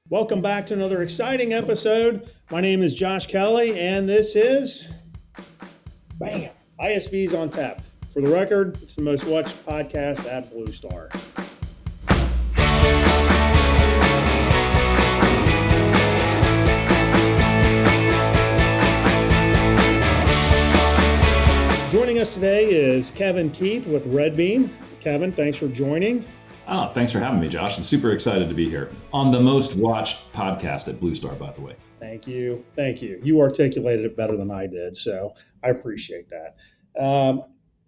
Welcome back to another exciting episode. My name is Josh Kelly, and this is BAM! ISVs on Tap. For the record, it's the most watched podcast at BlueStar. Joining us today is Kevin Keith with RedBeam. Kevin, thanks for joining. Oh, thanks for having me, Josh. I'm super excited to be here on the most watched podcast at BlueStar, by the way. Thank you. Thank you. You articulated it better than I did, so I appreciate that.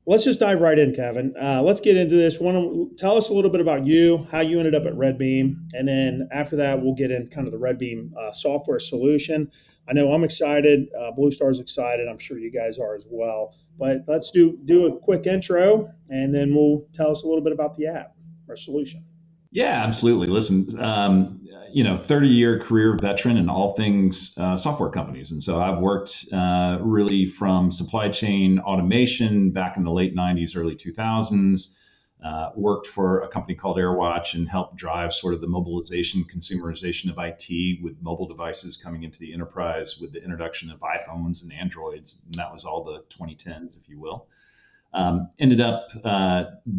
Let's just dive right in, Kevin. Let's get into this. Tell us a little bit about you, how you ended up at RedBeam, and then after that, we'll get in kind of the RedBeam software solution. I know I'm excited. BlueStar's excited. I'm sure you guys are as well. But let's do a quick intro, and then we'll tell us a little bit about the app or solution. Yeah, absolutely. Listen, 30-year career veteran in all things software companies. And so I've worked really from supply chain automation back in the late 90s, early 2000s, worked for a company called AirWatch and helped drive sort of the mobilization, consumerization of IT with mobile devices coming into the enterprise with the introduction of iPhones and Androids. And that was all the 2010s, if you will. Ended up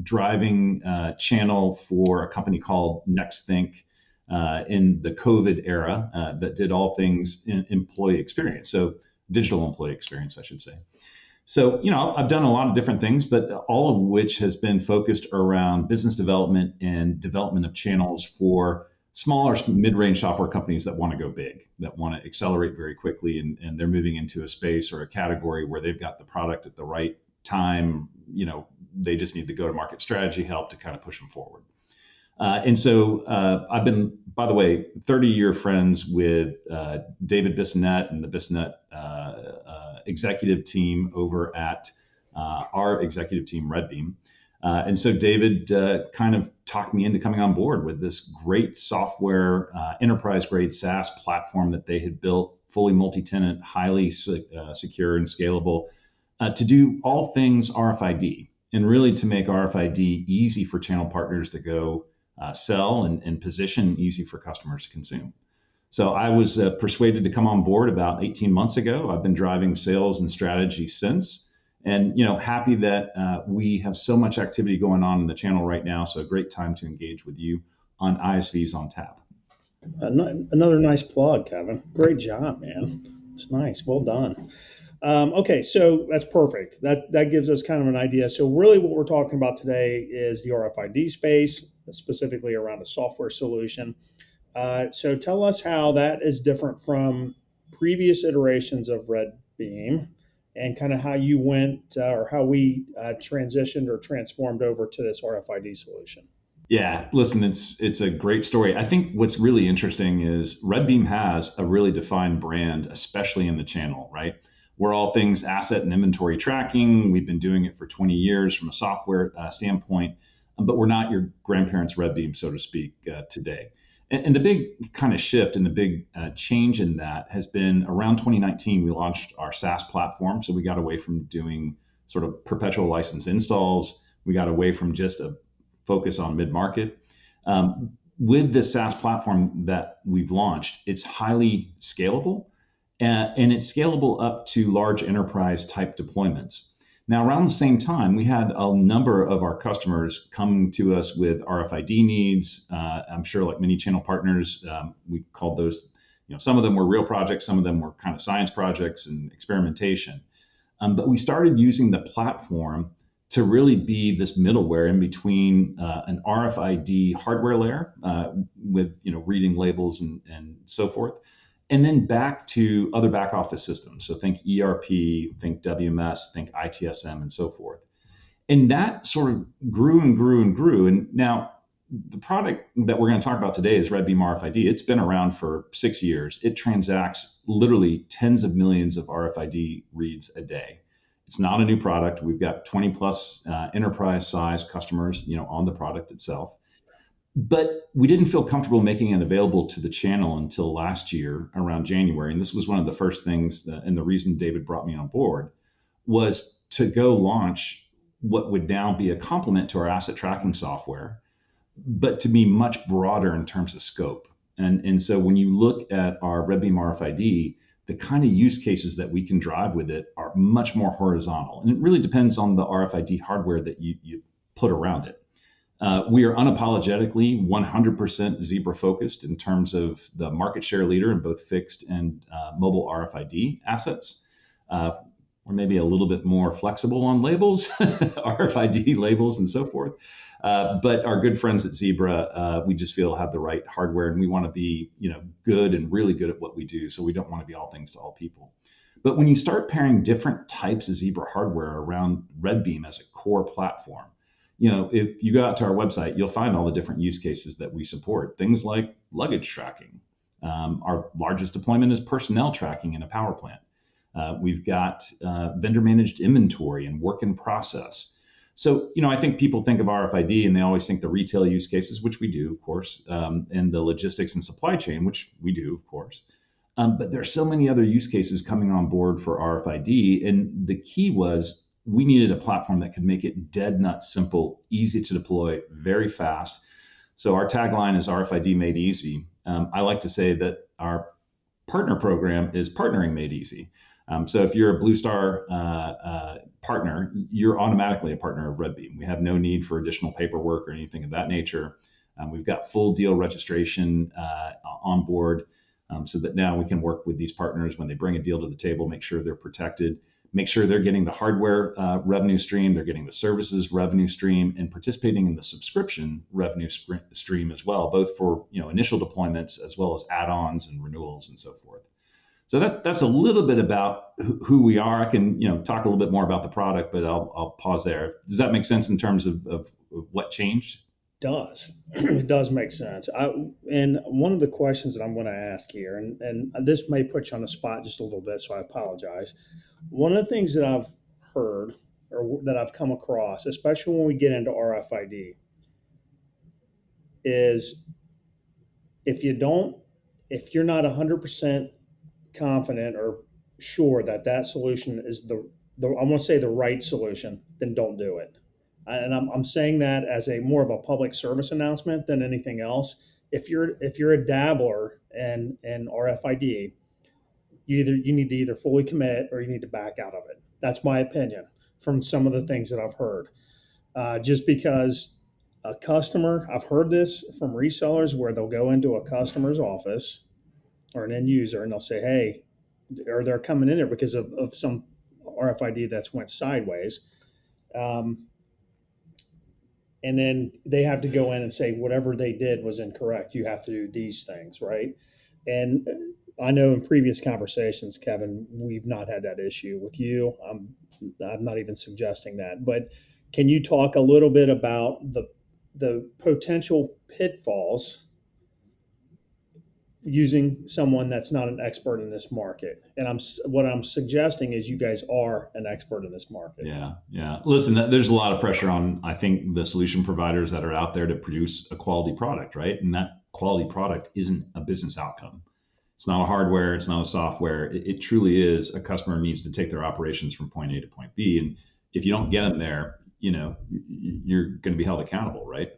driving channel for a company called NextThink in the COVID era that did all things in employee experience. So digital employee experience, I should say. So, I've done a lot of different things, but all of which has been focused around business development and development of channels for smaller mid-range software companies that want to go big, that want to accelerate very quickly, and they're moving into a space or a category where they've got the product at the right time. They just need the go-to-market strategy help to kind of push them forward. And so I've been, by the way, 30-year friends with David Bissonnette and the Bissonnette executive team over at our executive team, RedBeam. And so David kind of talked me into coming on board with this great software, enterprise-grade SaaS platform that they had built, fully multi-tenant, highly secure and scalable, to do all things RFID, and really to make RFID easy for channel partners to go sell and position, easy for customers to consume. So I was persuaded to come on board about 18 months ago. I've been driving sales and strategy since, and happy that we have so much activity going on in the channel right now. So a great time to engage with you on ISVs on Tap. Another nice plug, Kevin. Great job, man. It's nice. Well done. Okay, so that's perfect. That gives us kind of an idea. So really what we're talking about today is the RFID space, specifically around a software solution. So tell us how that is different from previous iterations of RedBeam and kind of how you went or how we transitioned or transformed over to this RFID solution. Yeah, listen, it's a great story. I think what's really interesting is RedBeam has a really defined brand, especially in the channel, right? We're all things asset and inventory tracking. We've been doing it for 20 years from a software standpoint, but we're not your grandparents' RedBeam, so to speak, today. And the big kind of shift and the big change in that has been around 2019, we launched our SaaS platform. So we got away from doing sort of perpetual license installs. We got away from just a focus on mid-market. With the SaaS platform that we've launched, it's highly scalable. And it's scalable up to large enterprise type deployments. Now, around the same time, we had a number of our customers come to us with RFID needs. I'm sure like many channel partners, we called those, some of them were real projects, some of them were kind of science projects and experimentation. But we started using the platform to really be this middleware in between an RFID hardware layer with reading labels and so forth, and then back to other back office systems. So think ERP, think WMS, think ITSM, and so forth. And that sort of grew and grew and grew. And now the product that we're going to talk about today is RedBeam RFID. It's been around for 6 years. It transacts literally tens of millions of RFID reads a day. It's not a new product. We've got 20 plus enterprise size customers, on the product itself. But we didn't feel comfortable making it available to the channel until last year around January. And this was one of the first things and the reason David brought me on board was to go launch what would now be a complement to our asset tracking software, but to be much broader in terms of scope. And so when you look at our RedBeam RFID, the kind of use cases that we can drive with it are much more horizontal. And it really depends on the RFID hardware that you put around it. We are unapologetically 100% Zebra focused in terms of the market share leader in both fixed and mobile RFID assets. We're maybe a little bit more flexible on labels, RFID labels and so forth. But our good friends at Zebra, we just feel have the right hardware, and we want to be, good and really good at what we do. So we don't want to be all things to all people. But when you start pairing different types of Zebra hardware around RedBeam as a core platform, if you go out to our website, you'll find all the different use cases that we support. Things like luggage tracking. Our largest deployment is personnel tracking in a power plant. We've got vendor managed inventory and work in process. So, I think people think of RFID and they always think the retail use cases, which we do, of course, and the logistics and supply chain, which we do, of course. But there's so many other use cases coming on board for RFID. And the key was we needed a platform that could make it dead nut simple, easy to deploy, very fast. So our tagline is RFID made easy. I like to say that our partner program is partnering made easy. So if you're a BlueStar partner, you're automatically a partner of RedBeam. We have no need for additional paperwork or anything of that nature. We've got full deal registration on board, so that now we can work with these partners when they bring a deal to the table, make sure they're protected, make sure they're getting the hardware revenue stream, they're getting the services revenue stream, and participating in the subscription revenue stream as well, both for initial deployments as well as add-ons and renewals and so forth. So that's a little bit about who we are. I can talk a little bit more about the product, but I'll pause there. Does that make sense in terms of what changed? Does. It does make sense. And one of the questions that I'm going to ask here, and this may put you on the spot just a little bit, so I apologize. One of the things that I've heard or that I've come across, especially when we get into RFID, is if you're not 100% confident or sure that solution is the I'm going to say the right solution, then don't do it. And I'm saying that as a more of a public service announcement than anything else. If you're a dabbler in RFID, you need to either fully commit or you need to back out of it. That's my opinion from some of the things that I've heard. Just because a customer, I've heard this from resellers where they'll go into a customer's office or an end user and they'll say, hey, or they're coming in there because of some RFID that's went sideways. And then they have to go in and say whatever they did was incorrect. You have to do these things, right? And I know in previous conversations, Kevin, we've not had that issue with you. I'm not even suggesting that. But can you talk a little bit about the potential pitfalls using someone that's not an expert in this market? And what I'm suggesting is you guys are an expert in this market. Yeah. Listen, there's a lot of pressure on, I think, the solution providers that are out there to produce a quality product, right? And that quality product isn't a business outcome. It's not a hardware. It's not a software. It truly is a customer needs to take their operations from point A to point B. And if you don't get them there, you're going to be held accountable, right?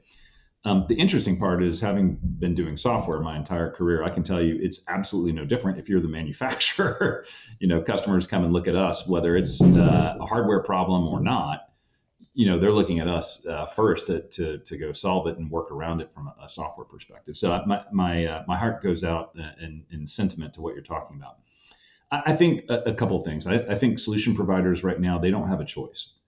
The interesting part is, having been doing software my entire career, I can tell you it's absolutely no different if you're the manufacturer. Customers come and look at us, whether it's a hardware problem or not. They're looking at us first to go solve it and work around it from a software perspective. So my heart goes out in sentiment to what you're talking about. I think a couple of things. I think solution providers right now, they don't have a choice.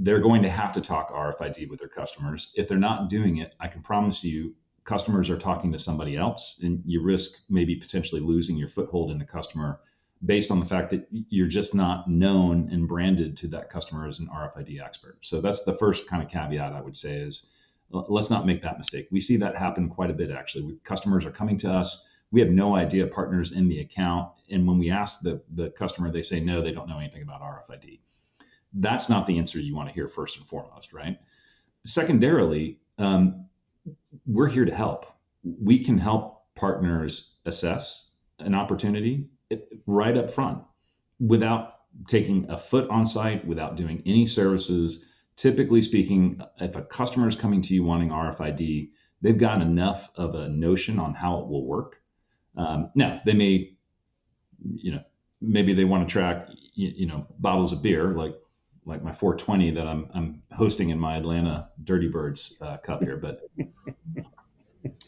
They're going to have to talk RFID with their customers. If they're not doing it, I can promise you customers are talking to somebody else, and you risk maybe potentially losing your foothold in a customer based on the fact that you're just not known and branded to that customer as an RFID expert. So that's the first kind of caveat I would say is, let's not make that mistake. We see that happen quite a bit, actually. Customers are coming to us. We have no idea partners in the account. And when we ask the customer, they say, no, they don't know anything about RFID. That's not the answer you want to hear first and foremost, right? Secondarily, we're here to help. We can help partners assess an opportunity right up front without taking a foot on site, without doing any services. Typically speaking, if a customer is coming to you wanting RFID, they've got enough of a notion on how it will work Now they may, maybe they want to track, bottles of beer, like my 420 that I'm hosting in my Atlanta Dirty Birds cup here. But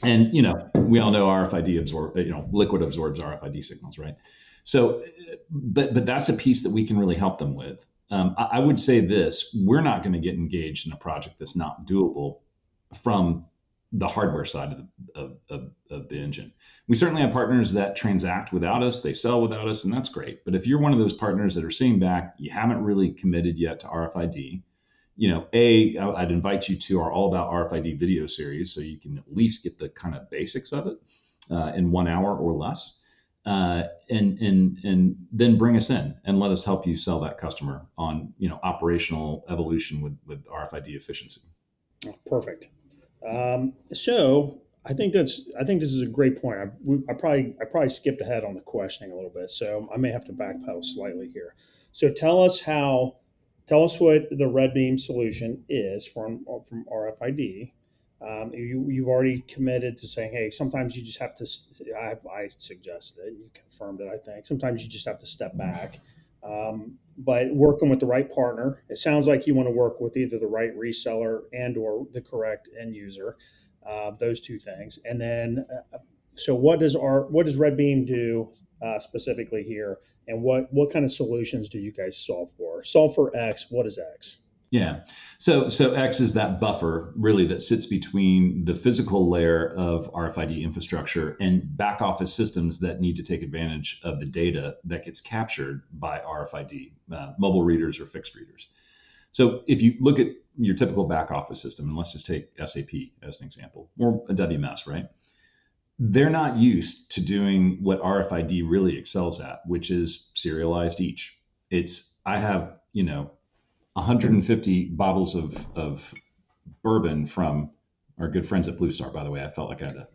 and we all know RFID liquid absorbs RFID signals, right? So, but that's a piece that we can really help them with. I would say this: we're not going to get engaged in a project that's not doable from the hardware side of the engine. We certainly have partners that transact without us, they sell without us, and that's great. But if you're one of those partners that are sitting back, you haven't really committed yet to RFID, I'd invite you to our All About RFID video series so you can at least get the kind of basics of it in 1 hour or less. And then bring us in and let us help you sell that customer on operational evolution with RFID efficiency. Oh, perfect. So I think this is a great point. I probably skipped ahead on the questioning a little bit, so I may have to backpedal slightly here. So tell us what the RedBeam solution is from RFID. You've already committed to saying, hey, sometimes you just have to. I suggested it. You confirmed it. I think sometimes you just have to step back. But working with the right partner, it sounds like you want to work with either the right reseller and or the correct end user. Those two things, and then so what does RedBeam do specifically here, and what kind of solutions do you guys solve for? Solve for X. What is X? Yeah. So X is that buffer really that sits between the physical layer of RFID infrastructure and back office systems that need to take advantage of the data that gets captured by RFID, mobile readers or fixed readers. So if you look at your typical back office system, and let's just take SAP as an example, or a WMS, right? They're not used to doing what RFID really excels at, which is serialized each. I have, 150 bottles of bourbon from our good friends at BlueStar. By the way, I felt like I had to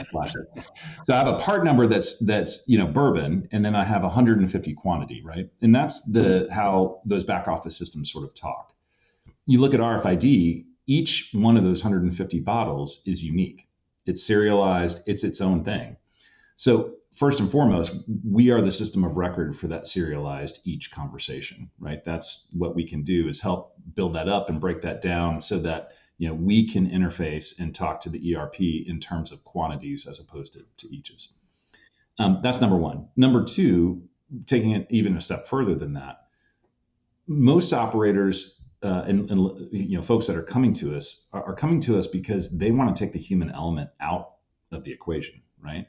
flash it. So I have a part number that's bourbon, and then I have 150 quantity, right? And that's how those back office systems sort of talk. You look at RFID, each one of those 150 bottles is unique. It's serialized. It's its own thing. So first and foremost, we are the system of record for that serialized each conversation, right? That's what we can do, is help build that up and break that down so that we can interface and talk to the ERP in terms of quantities as opposed to eaches. That's number one. Number two, taking it even a step further than that, most operators and folks that are coming to us are coming to us because they want to take the human element out of the equation, right?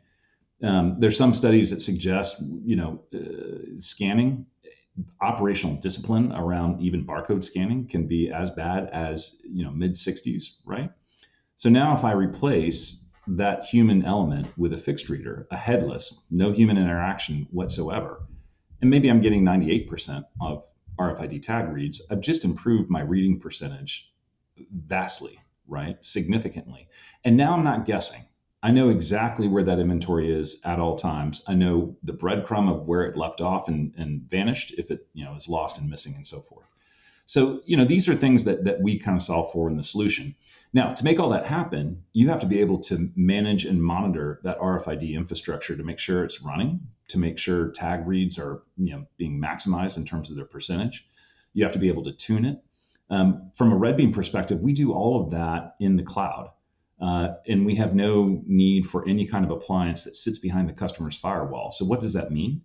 There's some studies that suggest, scanning, operational discipline around even barcode scanning can be as bad as, mid 60s, right? So now if I replace that human element with a fixed reader, a headless, no human interaction whatsoever, and maybe I'm getting 98% of RFID tag reads, I've just improved my reading percentage vastly, right? Significantly. And now I'm not guessing. I know exactly where that inventory is at all times. I know the breadcrumb of where it left off and vanished if it is lost and missing and so forth. So these are things that we kind of solve for in the solution. Now, to make all that happen, you have to be able to manage and monitor that RFID infrastructure to make sure it's running, to make sure tag reads are being maximized in terms of their percentage. You have to be able to tune it. From a RedBeam perspective, we do all of that in the cloud. And we have no need for any kind of appliance that sits behind the customer's firewall. So what does that mean?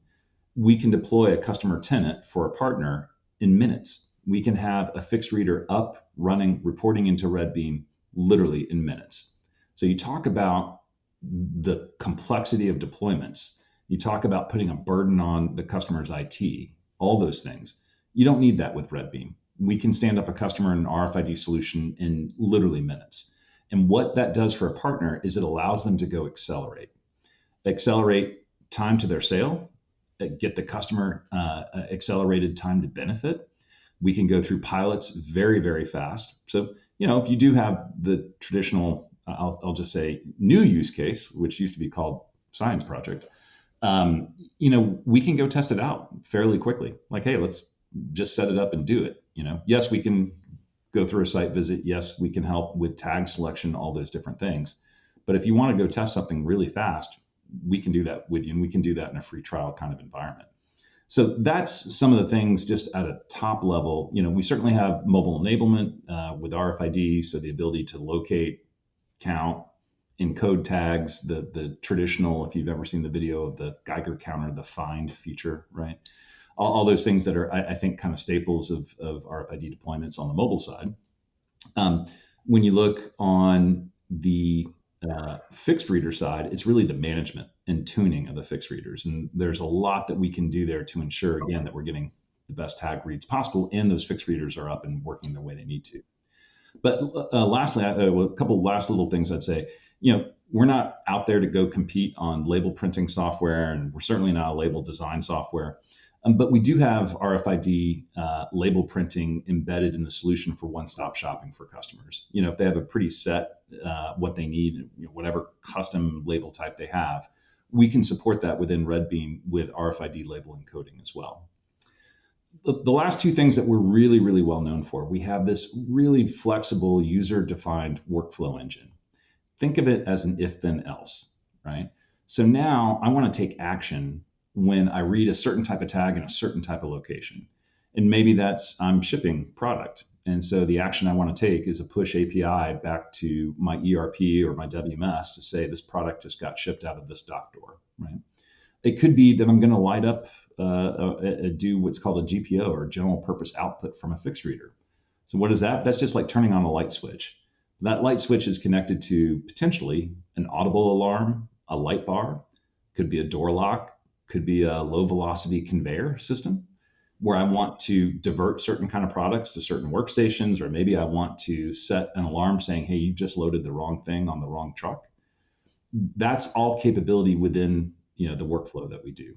We can deploy a customer tenant for a partner in minutes. We can have a fixed reader up, running, reporting into RedBeam literally in minutes. So you talk about the complexity of deployments. You talk about putting a burden on the customer's IT, all those things. You don't need that with RedBeam. We can stand up a customer and an RFID solution in literally minutes. And what that does for a partner is it allows them to go accelerate time to their sale, get the customer accelerated time to benefit. We can go through pilots very, very fast. So, if you do have the traditional, I'll just say new use case, which used to be called science project, we can go test it out fairly quickly. Like, hey, let's just set it up and do it. Yes, we can go through a site visit. Yes, we can help with tag selection, all those different things. But if you want to go test something really fast, we can do that with you, and we can do that in a free trial kind of environment. So that's some of the things just at a top level. We certainly have mobile enablement with RFID, so the ability to locate, count, encode tags, the traditional, if you've ever seen the video of the Geiger counter, the find feature, right? All those things that are, I think, kind of staples of RFID deployments on the mobile side. When you look on the fixed reader side, it's really the management and tuning of the fixed readers. And there's a lot that we can do there to ensure, again, that we're getting the best tag reads possible and those fixed readers are up and working the way they need to. But lastly, a couple of last little things I'd say. We're not out there to go compete on label printing software, and we're certainly not a label design software. But we do have RFID label printing embedded in the solution for one-stop shopping for customers. If they have a pretty set what they need, whatever custom label type they have, we can support that within RedBeam with RFID label encoding as well. The last two things that we're really, really well known for, we have this really flexible user-defined workflow engine. Think of it as an if-then-else, right? So now I want to take action when I read a certain type of tag in a certain type of location. And maybe that's I'm shipping product. And so the action I want to take is a push API back to my ERP or my WMS to say this product just got shipped out of this dock door, right? It could be that I'm going to light up, do what's called a GPO or general purpose output from a fixed reader. So what is that? That's just like turning on a light switch. That light switch is connected to potentially an audible alarm, a light bar, could be a door lock, could be a low velocity conveyor system where I want to divert certain kind of products to certain workstations, or maybe I want to set an alarm saying, hey, you just loaded the wrong thing on the wrong truck. That's all capability within the workflow that we do.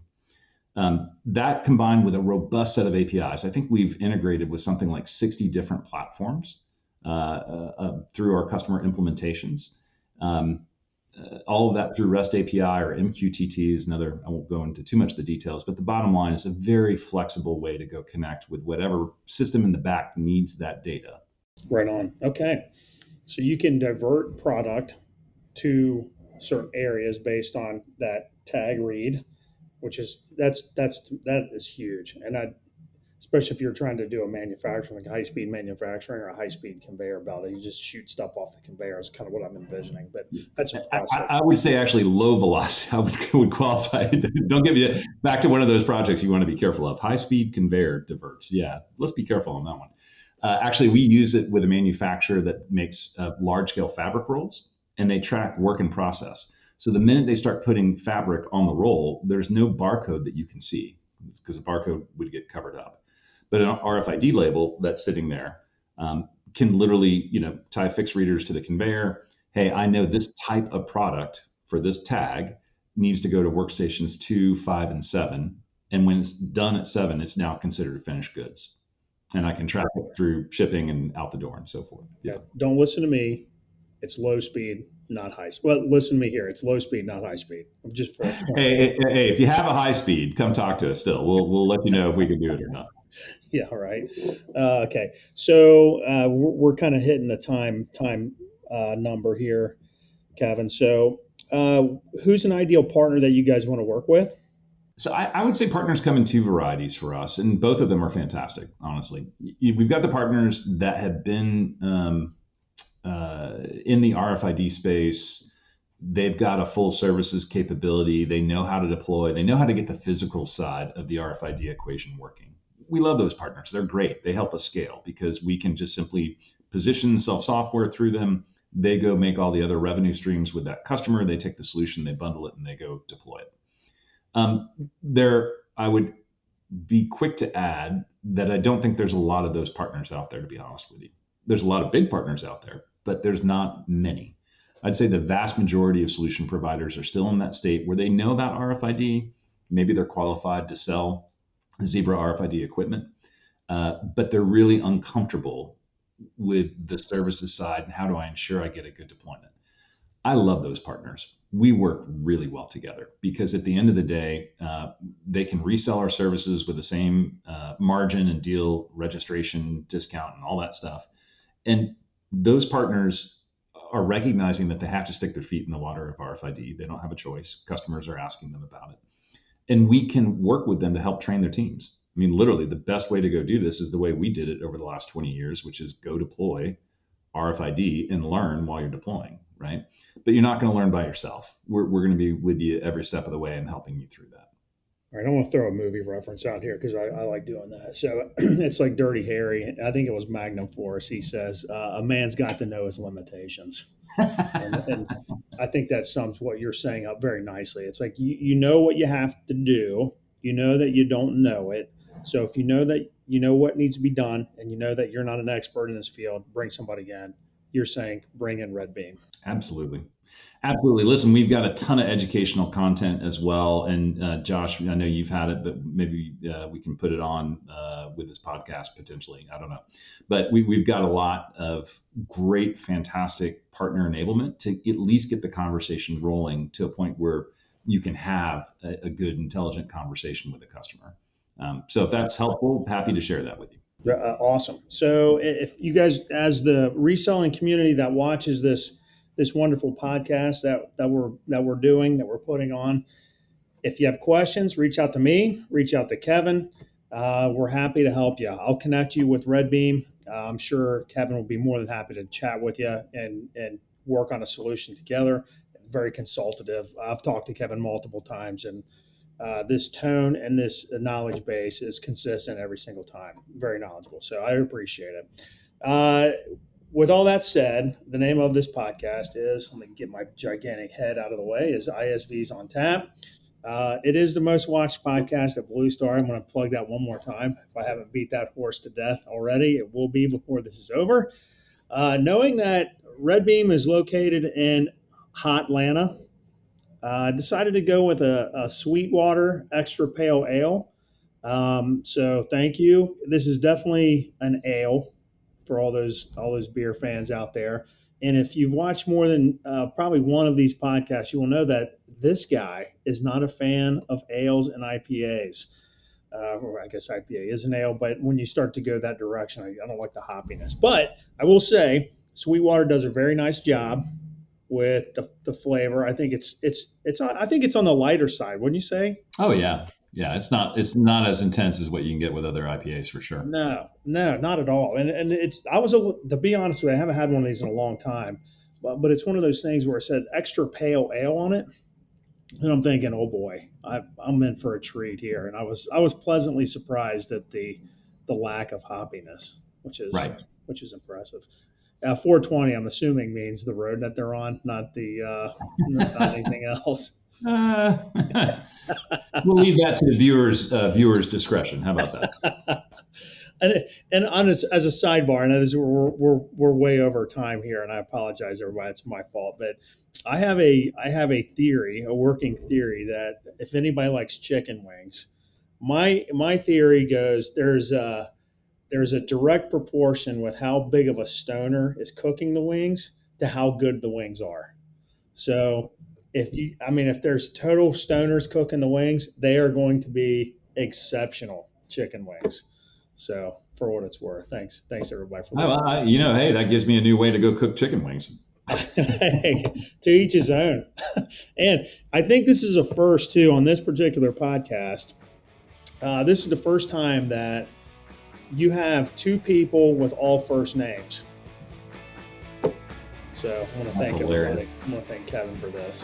That combined with a robust set of APIs, I think we've integrated with something like 60 different platforms through our customer implementations. All of that through REST API or MQTT is another, I won't go into too much of the details, but the bottom line is a very flexible way to go connect with whatever system in the back needs that data. Right on. Okay. So you can divert product to certain areas based on that tag read, which is that is huge. And especially if you're trying to do a manufacturing, like high-speed manufacturing or a high-speed conveyor belt, you just shoot stuff off the conveyor is kind of what I'm envisioning. But that's impressive. I would say actually low velocity. I would qualify. Don't get me back to one of those projects you want to be careful of. High-speed conveyor diverts. Yeah, let's be careful on that one. Actually, we use it with a manufacturer that makes large-scale fabric rolls, and they track work in process. So the minute they start putting fabric on the roll, there's no barcode that you can see because the barcode would get covered up. But an RFID label that's sitting there can literally, tie fixed readers to the conveyor. Hey, I know this type of product for this tag needs to go to workstations 2, 5, and 7. And when it's done at 7, it's now considered finished goods. And I can track it through shipping and out the door and so forth. Yeah. Don't listen to me. It's low speed, not high. Well, listen to me here. It's low speed, not high speed. Just for hey, if you have a high speed, come talk to us still. We'll let you know if we can do it or not. Yeah. Right. Okay. So we're kind of hitting the time number here, Kevin. So who's an ideal partner that you guys want to work with? So I would say partners come in two varieties for us, and both of them are fantastic, honestly. We've got the partners that have been in the RFID space. They've got a full services capability. They know how to deploy. They know how to get the physical side of the RFID equation working. We love those partners. They're great. They help us scale because we can just simply position and sell software through them. They go make all the other revenue streams with that customer. They take the solution, they bundle it, and they go deploy it. I would be quick to add that I don't think there's a lot of those partners out there, to be honest with you. There's a lot of big partners out there, but there's not many. I'd say the vast majority of solution providers are still in that state where they know about RFID. Maybe they're qualified to sell Zebra RFID equipment, but they're really uncomfortable with the services side and how do I ensure I get a good deployment. I love those partners. We work really well together because at the end of the day, they can resell our services with the same margin and deal registration discount and all that stuff. And those partners are recognizing that they have to stick their feet in the water of RFID. They don't have a choice. Customers are asking them about it. And we can work with them to help train their teams. I mean, literally, the best way to go do this is the way we did it over the last 20 years, which is go deploy RFID and learn while you're deploying, right? But you're not going to learn by yourself. We're going to be with you every step of the way and helping you through that. All right, I want to throw a movie reference out here because I like doing that. So it's like Dirty Harry. I think it was Magnum Force. He says, a man's got to know his limitations. And I think that sums what you're saying up very nicely. It's like you know what you have to do. You know that you don't know it. So if you know that you know what needs to be done and you know that you're not an expert in this field, bring somebody in. You're saying bring in RedBeam. Absolutely. Absolutely. Listen, we've got a ton of educational content as well. And Josh, I know you've had it, but maybe we can put it on with this podcast potentially. I don't know. But we've got a lot of great, fantastic partner enablement to at least get the conversation rolling to a point where you can have a good, intelligent conversation with the customer. So if that's helpful, happy to share that with you. Awesome. So if you guys, as the reselling community that watches this wonderful podcast that we're putting on, if you have questions, reach out to me, reach out to Kevin. We're happy to help you. I'll connect you with RedBeam. I'm sure Kevin will be more than happy to chat with you and work on a solution together. Very consultative. I've talked to Kevin multiple times, and this tone and this knowledge base is consistent every single time. Very knowledgeable. So I appreciate it. With all that said, the name of this podcast is, let me get my gigantic head out of the way, is ISVs on Tap. It is the most watched podcast at BlueStar. I'm going to plug that one more time. If I haven't beat that horse to death already, it will be before this is over. Knowing that RedBeam is located in Hotlanta, decided to go with a Sweetwater Extra Pale Ale. So thank you. This is definitely an ale for all those beer fans out there. And if you've watched more than probably one of these podcasts, you will know that this guy is not a fan of ales and IPAs. Or I guess IPA is an ale, but when you start to go that direction, I don't like the hoppiness. But I will say Sweetwater does a very nice job with the flavor. I think it's on the lighter side, wouldn't you say? Oh yeah. Yeah, it's not as intense as what you can get with other IPAs for sure. No, not at all. And to be honest with you, I haven't had one of these in a long time, but it's one of those things where it said extra pale ale on it, and I'm thinking, oh boy, I'm in for a treat here. And I was pleasantly surprised at the lack of hoppiness, which is right. Which is impressive. 420, I'm assuming, means the road that they're on, not not anything else. We'll leave that to the viewers' discretion. How about that? and as a sidebar, and we're way over time here, and I apologize, everybody. It's my fault, but I have a theory, a working theory, that if anybody likes chicken wings, my theory goes there's a direct proportion with how big of a stoner is cooking the wings to how good the wings are. So if there's total stoners cooking the wings, they are going to be exceptional chicken wings. So for what it's worth, thanks everybody for listening. Hey, that gives me a new way to go cook chicken wings. Hey, to each his own. And I think this is a first too on this particular podcast. This is the first time that you have two people with all first names. So I want to thank everybody. I want to thank Kevin for this.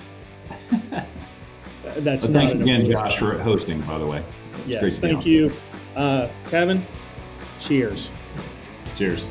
Thanks again, Josh, for hosting, by the way. Yes, thank you. Kevin, cheers. Cheers.